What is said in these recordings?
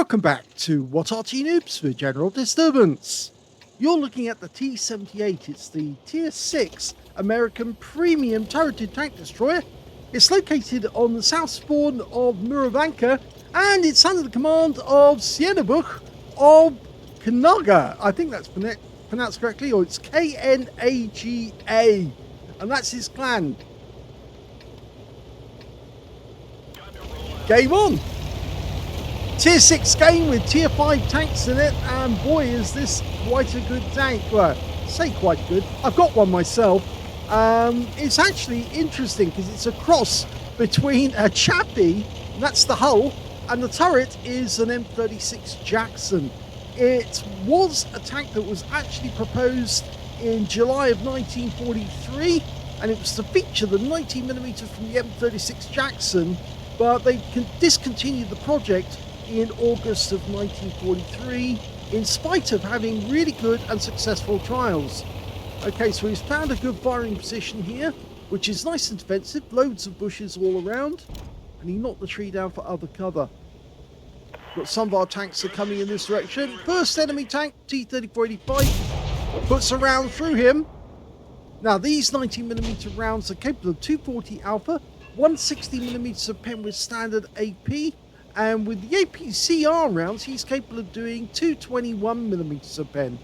Welcome back to What Arty Noobs for General Disturbance. You're looking at the T78. It's the Tier 6 American Premium Turreted Tank Destroyer. It's located on the south spawn of Murovanka, and it's under the command of CIENOBUCHxD of KNAGA. I think that's pronounced correctly, or it's KNAGA, and that's his clan. Game on! Tier 6 game with Tier 5 tanks in it, and boy is this quite a good tank. Well, I say quite good. I've got one myself. It's actually interesting because it's a cross between a Chappie, that's the hull, and the turret is an M36 Jackson. It was a tank that was actually proposed in July of 1943, and it was to feature the 90mm from the M36 Jackson, but they discontinued the project in August of 1943 in spite of having really good and successful trials. Okay, so he's found a good firing position here, which is nice and defensive, loads of bushes all around, and he knocked the tree down for other cover. Got some of our tanks are coming in this direction. First enemy tank, T3485, puts a round through him. Now these 90mm rounds are capable of 240 alpha, 160mm of pen with standard AP, and with the APCR rounds, he's capable of doing 221mm of pen.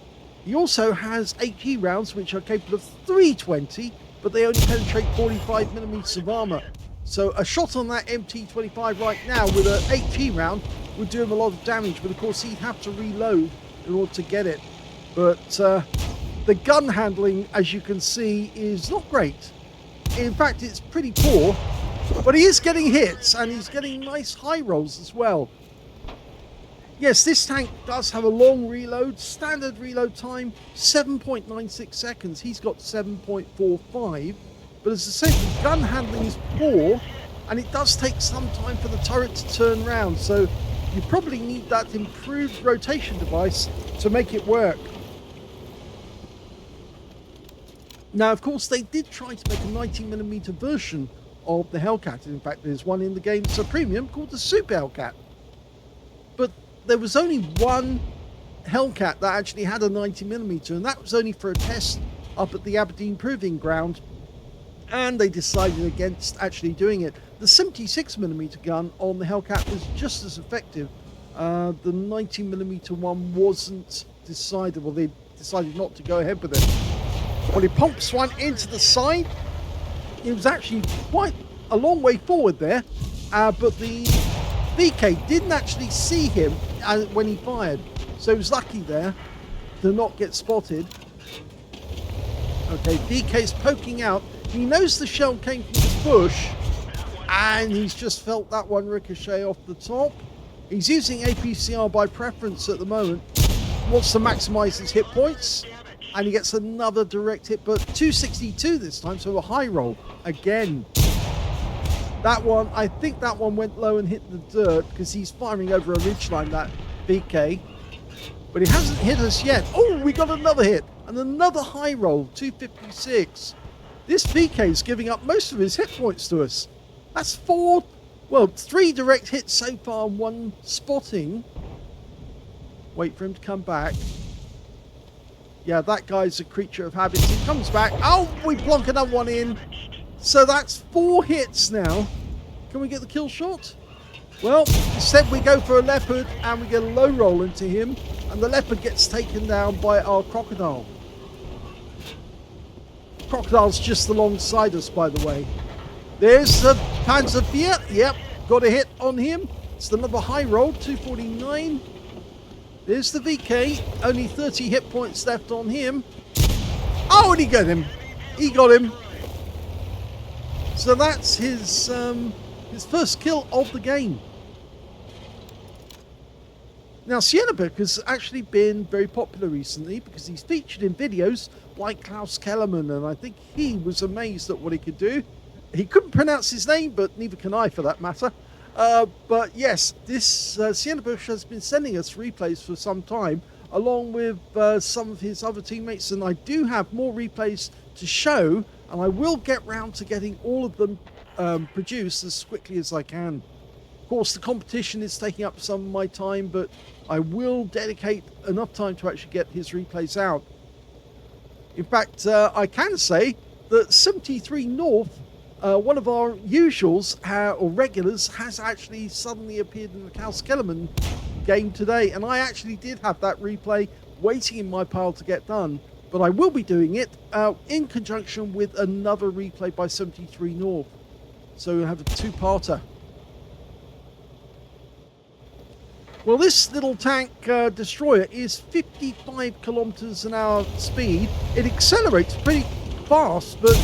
He also has HE rounds, which are capable of 320, but they only penetrate 45mm of armor. So a shot on that MT25 right now with a HE round would do him a lot of damage, but of course he'd have to reload in order to get it. But the gun handling, as you can see, is not great. In fact, it's pretty poor. But he is getting hits, and he's getting nice high rolls as well. Yes, this tank does have a long reload. Standard reload time, 7.96 seconds. He's got 7.45. But as I said, the gun handling is poor, and it does take some time for the turret to turn round. So you probably need that improved rotation device to make it work. Now, of course, they did try to make a 90mm version of the Hellcat. In fact, there's one in the game that's a premium called the Super Hellcat. But there was only one Hellcat that actually had a 90mm, and that was only for a test up at the Aberdeen Proving Ground, and they decided against actually doing it. The 76mm gun on the Hellcat was just as effective. The 90mm one wasn't decided, well, they decided not to go ahead with it. Well, he pumps one into the side. It was actually quite a long way forward there, but the VK didn't actually see him when he fired, so he was lucky there to not get spotted. Okay, VK's poking out. He knows the shell came from the bush, and he's just felt that one ricochet off the top. He's using APCR by preference at the moment. Wants to maximize his hit points. And he gets another direct hit, but 262 this time, so a high roll again. That one, I think that one went low and hit the dirt because he's firing over a ridgeline, that VK. But he hasn't hit us yet. Oh, we got another hit and another high roll, 256. This VK is giving up most of his hit points to us. That's three direct hits so far, one spotting. Wait for him to come back. Yeah, that guy's a creature of habits. He comes back. Oh, we plonk another one in. So that's 4 hits now. Can we get the kill shot? Well, instead we go for a leopard and we get a low roll into him. And the leopard gets taken down by our crocodile. Crocodile's just alongside us, by the way. There's the Panzer. Yep, got a hit on him. It's another high roll, 249. There's the VK, only 30 hit points left on him. Oh, and he got him. He got him. So that's his first kill of the game. Now, CIENOBUCHxD has actually been very popular recently because he's featured in videos like Klaus Kellerman, and I think he was amazed at what he could do. He couldn't pronounce his name, but neither can I for that matter. But yes, this CIENOBUCHxD has been sending us replays for some time, along with some of his other teammates, and I do have more replays to show, and I will get round to getting all of them produced as quickly as I can. course, the competition is taking up some of my time, but I will dedicate enough time to actually get his replays out. In fact, I can say that 73 North, one of our usuals or regulars, has actually suddenly appeared in the Cal Skellerman game today, and I actually did have that replay waiting in my pile to get done, but I will be doing it in conjunction with another replay by 73 North. So we'll have a two-parter. Well, this little tank destroyer is 55 kilometers an hour speed. It accelerates pretty fast, but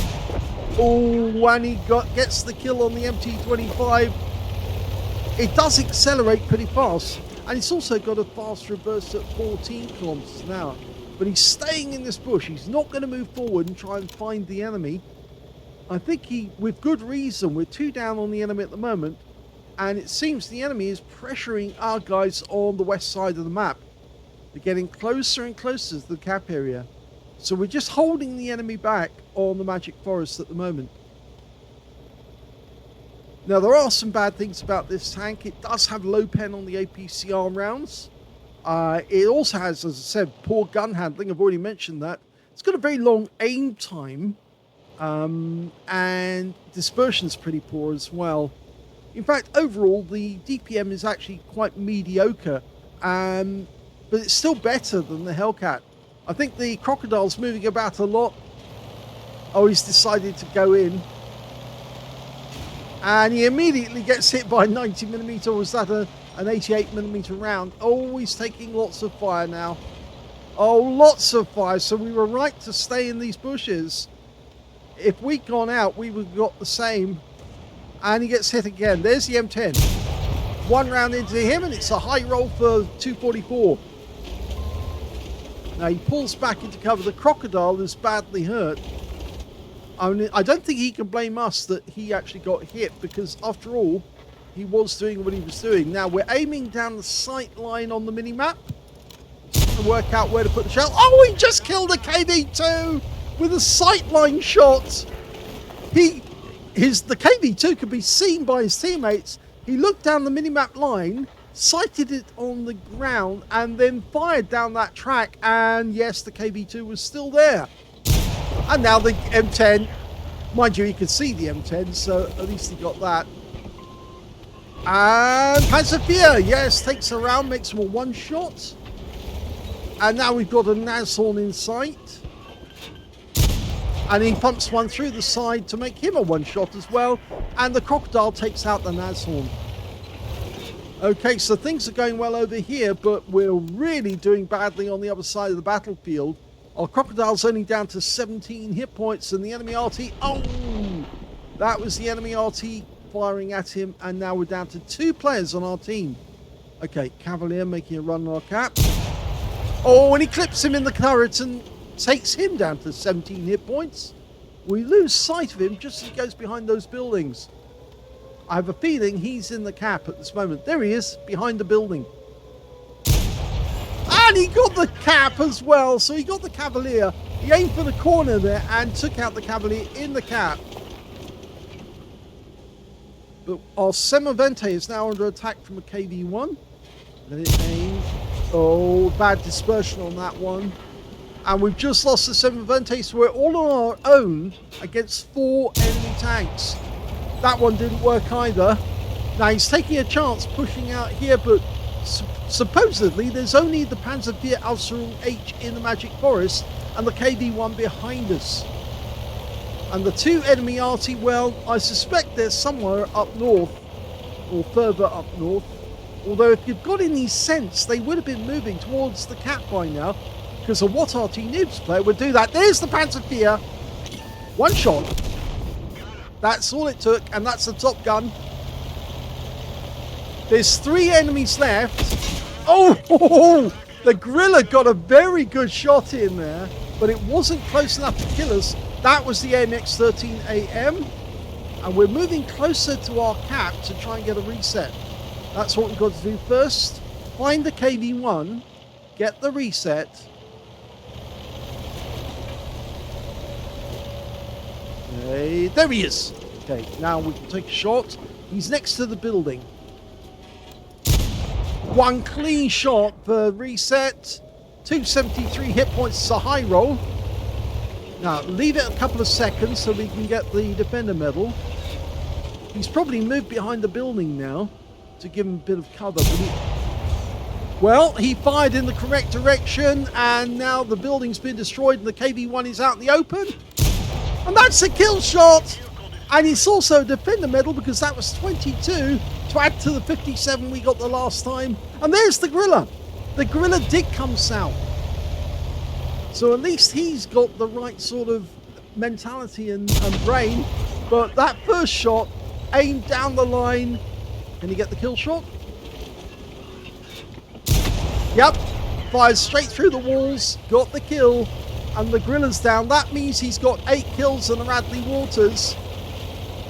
when he gets the kill on the MT25, it does accelerate pretty fast, and it's also got a fast reverse at 14 kilometers an hour. But he's staying in this bush. He's not going to move forward and try and find the enemy. I think with good reason, we're 2 down on the enemy at the moment. And it seems the enemy is pressuring our guys on the west side of the map. They're getting closer and closer to the cap area. So we're just holding the enemy back on the Magic Forest at the moment. Now, there are some bad things about this tank. It does have low pen on the APCR rounds. It also has, as I said, poor gun handling. I've already mentioned that. It's got a very long aim time. And dispersion's pretty poor as well. In fact, overall, the DPM is actually quite mediocre, but it's still better than the Hellcat. I think the Crocodile's moving about a lot. Oh, he's decided to go in. And he immediately gets hit by a 90mm, or was that an 88mm round? Oh, he's taking lots of fire now. Oh, lots of fire. So we were right to stay in these bushes. If we'd gone out, we would have got the same. And he gets hit again. There's the M10. 1 round into him, and it's a high roll for 244. Now he pulls back into cover. The Crocodile is badly hurt. I don't think he can blame us that he actually got hit, because after all, he was doing what he was doing. Now we're aiming down the sight line on the mini-map to work out where to put the shell. Oh, he just killed a KV2 with a sightline shot. The KV2 could be seen by his teammates. He looked down the minimap line, sighted it on the ground, and then fired down that track. And yes, the KV2 was still there. And now the M10, mind you, he could see the M10, so at least he got that. And Panzerfier, yes, takes a round, makes him a 1-shot. And now we've got a Nashorn in sight. And he pumps one through the side to make him a 1-shot as well. And the Crocodile takes out the Nashorn. Okay, so things are going well over here, but we're really doing badly on the other side of the battlefield. Our Crocodile's only down to 17 hit points, and the enemy Arty, oh! That was the enemy Arty firing at him, and now we're down to 2 players on our team. Okay, Cavalier making a run on our cap. Oh, and he clips him in the turret and takes him down to 17 hit points. We lose sight of him just as he goes behind those buildings. I have a feeling he's in the cap at this moment. There he is, behind the building. And he got the cap as well. So he got the Cavalier. He aimed for the corner there and took out the Cavalier in the cap. But our Semovente is now under attack from a KV1. Let it aim. Oh, bad dispersion on that one. And we've just lost the Semovente, so we're all on our own against 4 enemy tanks. That one didn't work either. Now he's taking a chance pushing out here, but supposedly there's only the Panzerfier Ausrung H in the Magic Forest and the KV1 behind us. And the 2 enemy Arty, well, I suspect they're somewhere up north, or further up north. Although if you've got any sense, they would have been moving towards the cap by now, because a what Arty Noobs player would do that. There's the Panzerfier. 1 shot. That's all it took, and that's the top gun. There's 3 enemies left. Oh, the Gorilla got a very good shot in there, but it wasn't close enough to kill us. That was the AMX-13AM, and we're moving closer to our cap to try and get a reset. That's what we've got to do first. Find the KV1, get the reset. Hey, there he is. Okay, now we can take a shot. He's next to the building. One clean shot for reset. 273 hit points is a high roll. Now, leave it a couple of seconds so we can get the defender medal. He's probably moved behind the building now to give him a bit of cover. Well, he fired in the correct direction, and now the building's been destroyed and the KV-1 is out in the open. And that's a kill shot! And it's also a defender medal because that was 22 to add to the 57 we got the last time. And there's the gorilla. The gorilla did come south. So at least he's got the right sort of mentality and brain. But that first shot, aimed down the line. Can he get the kill shot? Yep. Fires straight through the walls. Got the kill. And the gorilla's down. That means he's got 8 kills on the Radley Waters.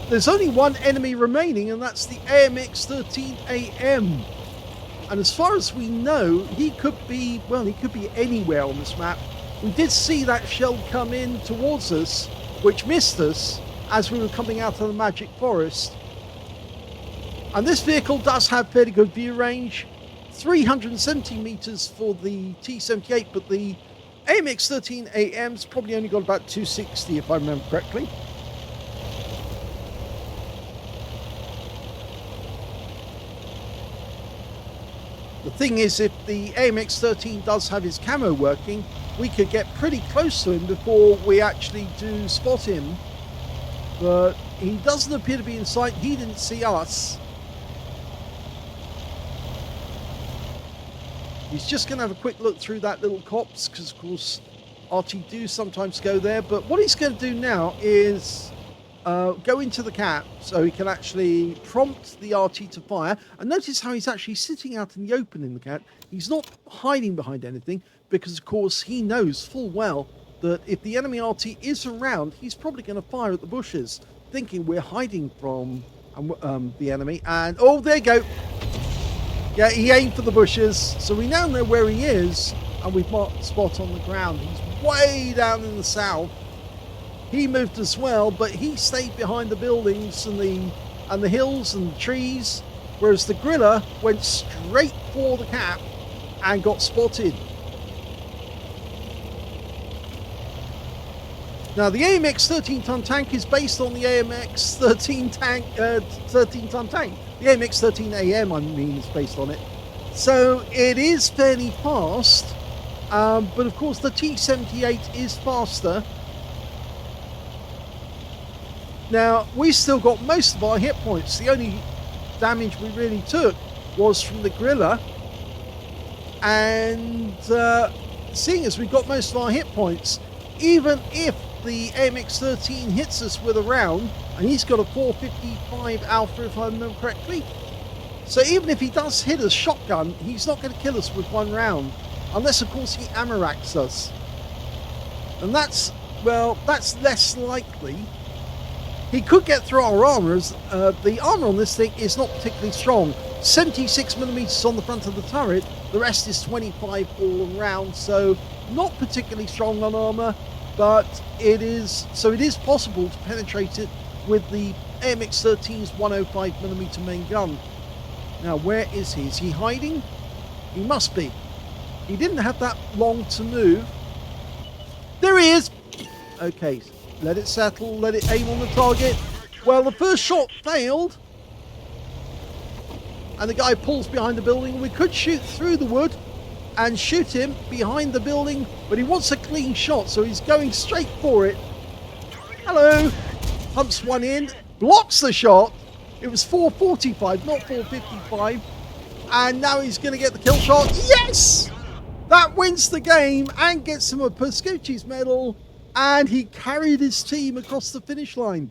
There's only one enemy remaining, and that's the AMX-13AM. And as far as we know, he could be, well, he could be anywhere on this map. We did see that shell come in towards us, which missed us as we were coming out of the Magic Forest. And this vehicle does have fairly good view range. 370 meters for the T78, but the AMX-13AM's probably only got about 260 if I remember correctly. The thing is, if the AMX-13 does have his camo working, we could get pretty close to him before we actually do spot him. But he doesn't appear to be in sight. He didn't see us. He's just going to have a quick look through that little copse, because of course Arty do sometimes go there. But what he's going to do now is go into the cap so he can actually prompt the Arty to fire. And notice how he's actually sitting out in the open in the cap. He's not hiding behind anything, because of course he knows full well that if the enemy Arty is around, he's probably going to fire at the bushes, thinking we're hiding from the enemy. And oh, there you go. Yeah, he aimed for the bushes, so we now know where he is, and we've marked the spot on the ground. He's way down in the south. He moved as well, but he stayed behind the buildings and the hills and the trees, whereas the gorilla went straight for the cap and got spotted. Now, the AMX 13-ton tank is based on the AMX 13-ton tank. The AMX 13AM, I mean, is based on it. So it is fairly fast, but of course the T78 is faster. Now, we still got most of our hit points. The only damage we really took was from the gorilla. And seeing as we got most of our hit points, even if the AMX-13 hits us with a round, and he's got a 455 alpha if I remember correctly, so even if he does hit us shotgun, he's not going to kill us with one round, unless of course he ammo racks us, and that's, well, that's less likely. He could get through our armors. The armor on this thing is not particularly strong. 76 millimeters on the front of the turret, the rest is 25 all around, so not particularly strong on armor. But it is possible to penetrate it with the AMX-13's 105mm main gun. Now, where is he? Is he hiding? He must be. He didn't have that long to move. There he is! Okay, let it settle, let it aim on the target. Well, the first shot failed. And the guy pulls behind the building. We could shoot through the wood and shoot him behind the building, but he wants a clean shot, so he's going straight for it. Hello! Pumps one in, blocks the shot. It was 445, not 455. And now he's going to get the kill shot. Yes! That wins the game and gets him a Perscochi's medal, and he carried his team across the finish line.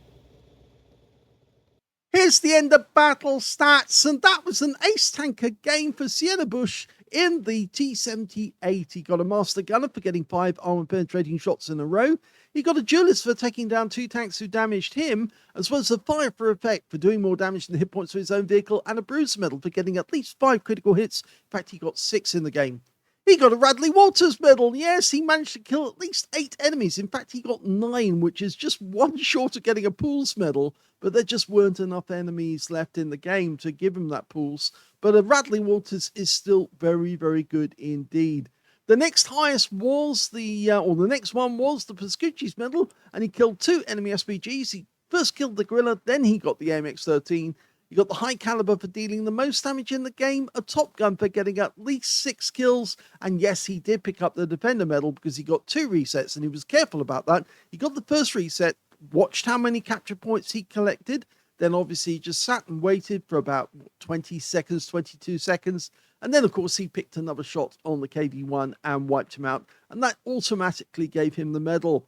Here's the end of battle stats, and that was an ace tanker game for CIENOBUCH in the T78. He got a master gunner for getting 5 armor penetrating shots in a row. He got a duelist for taking down 2 tanks who damaged him, as well as a fire for effect for doing more damage than the hit points for his own vehicle, and a bruiser medal for getting at least 5 critical hits. In fact, he got 6 in the game. He got a Radley Walters medal. Yes, he managed to kill at least 8 enemies. In fact, he got 9, which is just one short of getting a Pools medal. But there just weren't enough enemies left in the game to give him that Pools. But a Radley Walters is still very, very good indeed. The next highest was the next one was the Pascucci's medal, and he killed 2 enemy SPGs. He first killed the Gorilla, then he got the AMX-13. He got the high caliber for dealing the most damage in the game, a Top Gun for getting at least 6 kills, and yes, he did pick up the Defender medal because he got 2 resets, and he was careful about that. He got the first reset, watched how many capture points he collected, then obviously he just sat and waited for about 20 seconds, 22 seconds, and then of course he picked another shot on the KV-1 and wiped him out, and that automatically gave him the medal.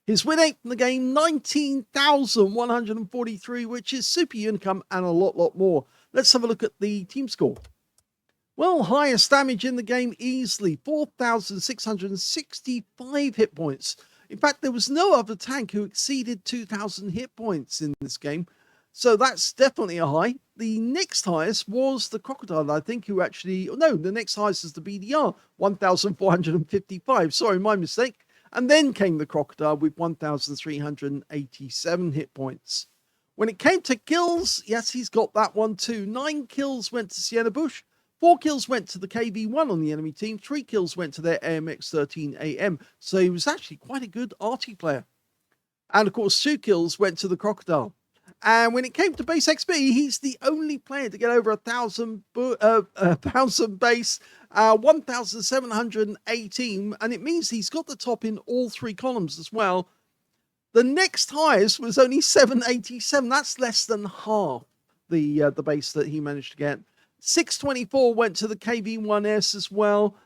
His win rate from the game, 19,143, which is super income and a lot more. Let's have a look at the team score. Well, highest damage in the game easily, 4,665 hit points. In fact, there was no other tank who exceeded 2,000 hit points in this game. So that's definitely a high. The next highest was the Crocodile, I think, who actually... No, the next highest is the BDR, 1,455. Sorry, my mistake. And then came the Crocodile with 1,387 hit points. When it came to kills, yes, he's got that one too. 9 kills went to CIENOBUCH, 4 kills went to the KV-1 on the enemy team, 3 kills went to their AMX-13AM. So he was actually quite a good Arty player. And of course, 2 kills went to the Crocodile. And when it came to base XP, he's the only player to get over 1,000 base, 1,718, and it means he's got the top in all 3 columns as well. The next highest was only 787. That's less than half the base that he managed to get. 624 went to the KV-1S as well,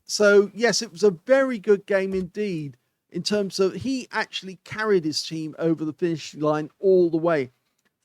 so yes, it was a very good game indeed. In terms of, he actually carried his team over the finish line all the way.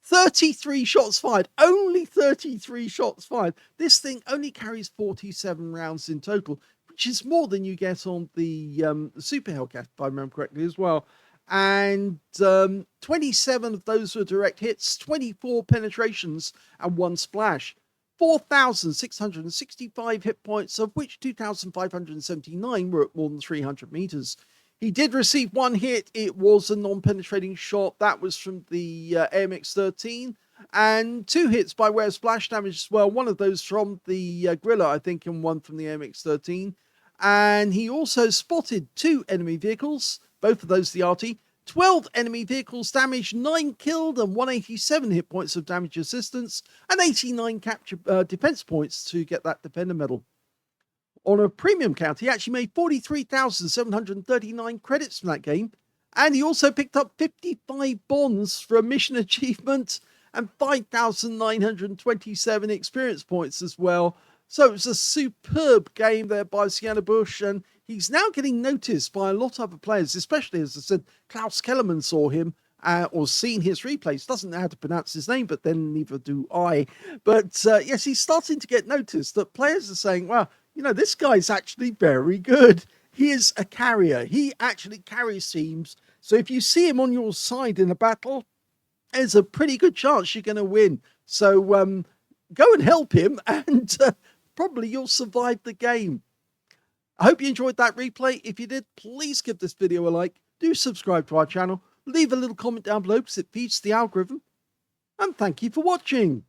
33 shots fired, only 33 shots fired. This thing only carries 47 rounds in total, which is more than you get on the Super Hellcat, if I remember correctly as well. And 27 of those were direct hits, 24 penetrations, and 1 splash. 4,665 hit points, of which 2,579 were at more than 300 meters. He did receive 1 hit. It was a non-penetrating shot. That was from the AMX-13. And 2 hits by way of splash damage as well. One of those from the Gorilla, I think, and 1 from the AMX-13. And he also spotted 2 enemy vehicles, both of those the Arty. 12 enemy vehicles damaged, 9 killed, and 187 hit points of damage assistance, and 89 capture defense points to get that Defender medal. On a premium count, he actually made 43,739 credits from that game, and he also picked up 55 bonds for a mission achievement and 5,927 experience points as well. So it was a superb game there by CIENOBUCH, and he's now getting noticed by a lot of other players, especially, as I said, Klaus Kellerman saw him or seen his replays. Doesn't know how to pronounce his name, but then neither do I. But yes, he's starting to get noticed that players are saying, well, you know, this guy's actually very good. He is a carrier. He actually carries teams. So if you see him on your side in a battle, there's a pretty good chance you're going to win. So go and help him, and probably you'll survive the game. I hope you enjoyed that replay. If you did, please give this video a like. Do subscribe to our channel. Leave a little comment down below because it feeds the algorithm. And thank you for watching.